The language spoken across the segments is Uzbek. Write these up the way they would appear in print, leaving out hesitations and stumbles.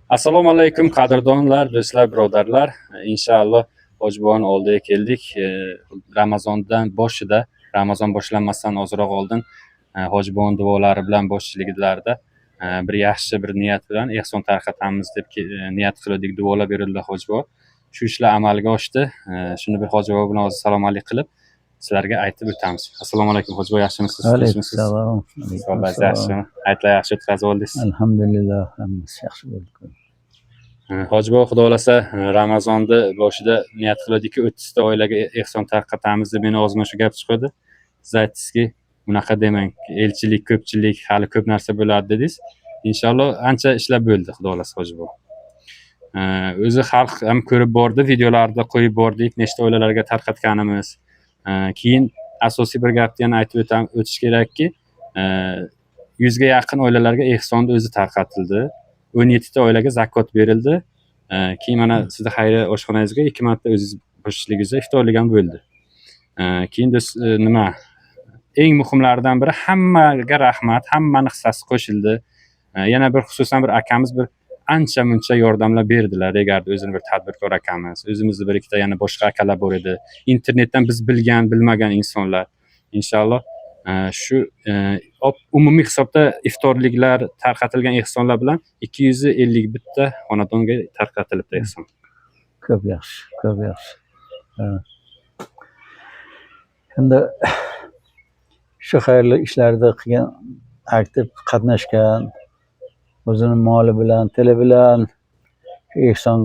Assalomu alaykum qadrdonlar, do'stlar, birodarlar. Inshaalloh Hojibo'ni oldiga keldik. Ramazondan boshida, Ramazon boshlanmasdan ozroq oldin Hojibo'ning duolari bilan boshchiligida bir yaxshi bir niyat bilan ehson tarqatamiz deb niyat qildik, duolar berildi Hojibo. Shu ishlar amalga oshdi. Shuni bir Hojibo bilan o'zi salom alik qilib sizlarga aytib o'tamiz. Assalomu alaykum Hojibo, yaxshimisiz? Alaykum assalom. Sog'ligingiz yaxshimi? Aytlar yaxshi o'tkazib oldingiz? Alhamdulillah, hammasi yaxshi bo'ldi. Hojibo xudo xolasa Ramazonni boshida niyat qildikki 30 ta oilaga ehson tarqatamiz deb meni o'zimga shu gap chiqdi. Siz aytdingizki, bunaqa demang, elchilik, ko'pchilik, hali ko'p narsa bo'ladi dedingiz. Inshaalloh ancha ishlar bo'ldi xudo xolasa Hojibo. O'zi xalq ham ko'rib bordi, videolarda qo'yib bordik, nechta oilalarga tarqatganimiz. Keyin asosiy bir gapni yana aytib o'tish kerakki, 100 ga yaqin oilalarga ehsonni o'zi tarqatildi. 17 ta oilaga zakot berildi. Keyin mana sizni xayriya oshxonangizga 2 marta o'zingiz boshchiligingizda iftorlik ham bo'ldi. Keyin nima? Eng muhimlaridan biri hammaga rahmat, hammani hissasi qo'shildi. Yana bir xususan bir akamiz bir ancha muncha yordamlar berdilar. Regardi o'zini bir tadbirkor akamiz, o'zimizda bir ikkita yana boshqa akalar bor edi. Internetdan biz bilmagan insonlar. Inshaalloh shu umumiy hisobda iftorliklar tarqatilgan ehsonlar bilan 251 ta xonadonga tarqatilibdi ehson. Ko'p yaxshi, ko'p yaxshi. Endi shu xayrli ishlarda qilgan, aktiv qatnashgan, o'zini moli bilan, tili bilan ehson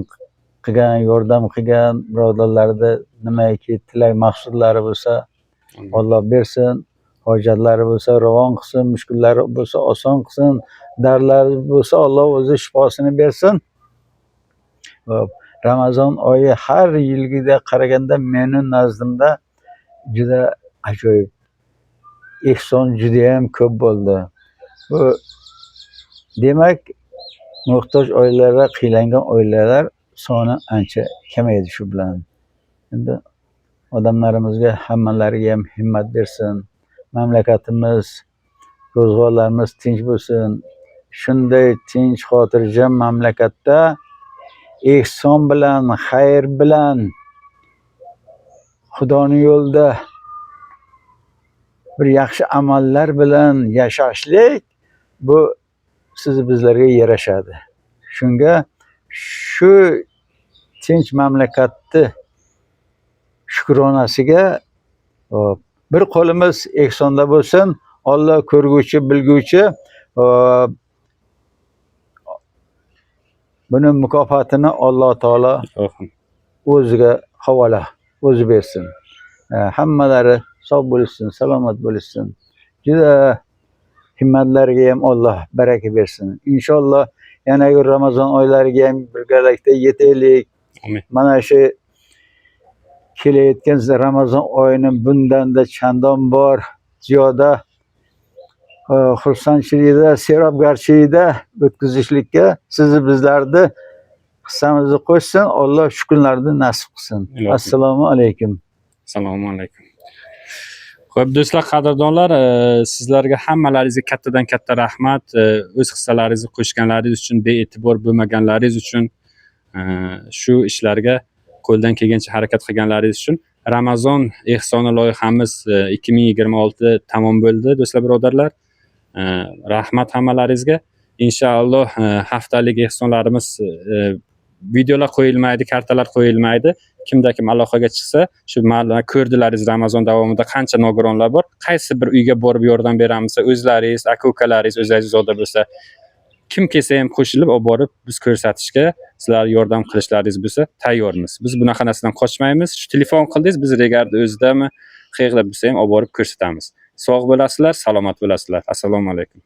qilgan, yordam qilgan birodarlarda nimaiki tilak maqsadlari bo'lsa, Alloh bersin. Hojatlari bo'lsa ravon qilsin, mushkullari bo'lsa oson qilsin, dardlari bo'lsa Alloh o'zi shifosini bersin. Ramazon oyi har yilgiga qaraganda meni nazdimda juda ajoyib. Ehson juda ham ko'p bo'ldi. Bu demak, muhtoj oilalar, qiylangan oilalar soni ancha kamaydi shu bilan. Endi odamlarimizga hammalariga ham himmat bersin. Mamlakatimiz, ro'zg'orlarimiz tinch bo'lsin. Shunday tinch, xotirjam mamlakatda ehson bilan, xayr bilan, Xudoning yo'lida bir yaxshi amallar bilan yashashlik bu bizlarga yarashadi. Shunga shu tinch mamlakatni shukronasiga bir qo'limiz ehsonda bo'lsin. Alloh ko'rguvchi, bilguvchi, buni mukofotini Alloh taolo o'ziga havola, o'zi bersin. Hammalari sog' bo'lsin, salomat bo'lsin. Juda himmatlariga ham Alloh baraka bersin. Inshaalloh yana Ramazon oylariga ham birgalikda yetaylik. Amin. Mana shu kelayotgan Ramazon oyini bundan-da chandon bor, ziyoda xursandchilikda, serobgarchilikda o'tkazishlikka sizni bizlarni hissamizni qo'shsin. Alloh shu kunlarni nasib qilsin. Assalomu alaykum. Assalomu alaykum. Xo'p, do'stlar, qadrdonlar, sizlarga hammalaringizga kattadan katta rahmat. O'z hissalaringizni qo'shganlaringiz uchun, bee'tibor bo'lmaganlaringiz uchun, shu ishlarga qo'ldan kelgancha harakat qilganlaringiz uchun. Ramazon ehsoni loyihamiz 2026 tamom bo'ldi, do'stlar, birodarlar. Rahmat hammalaringizga. Inshaalloh haftalik ehsonlarimiz videolar qo'yilmaydi, kartalar qo'yilmaydi. Kimda kim aloqaga chiqsa, shu ko'rdilaringiz Ramazon davomida qancha nogironlar bor. Qaysi bir uyga borib yordam beramiz, o'zlaringiz, aka-ukalaringiz, o'zingizda bo'lsa, kim kelsa ham qo'shilib olib borib biz ko'rsatishga, sizlar yordam qilishlaringiz bo'lsa tayyormiz. Biz bunaqa narsadan qochmaymiz. Shu telefon qildingiz, biz regardi o'zidami, qayerda bo'lsa ham olib borib ko'rsatamiz. Sog' bo'lasizlar, salomat bo'lasizlar. Assalomu alaykum.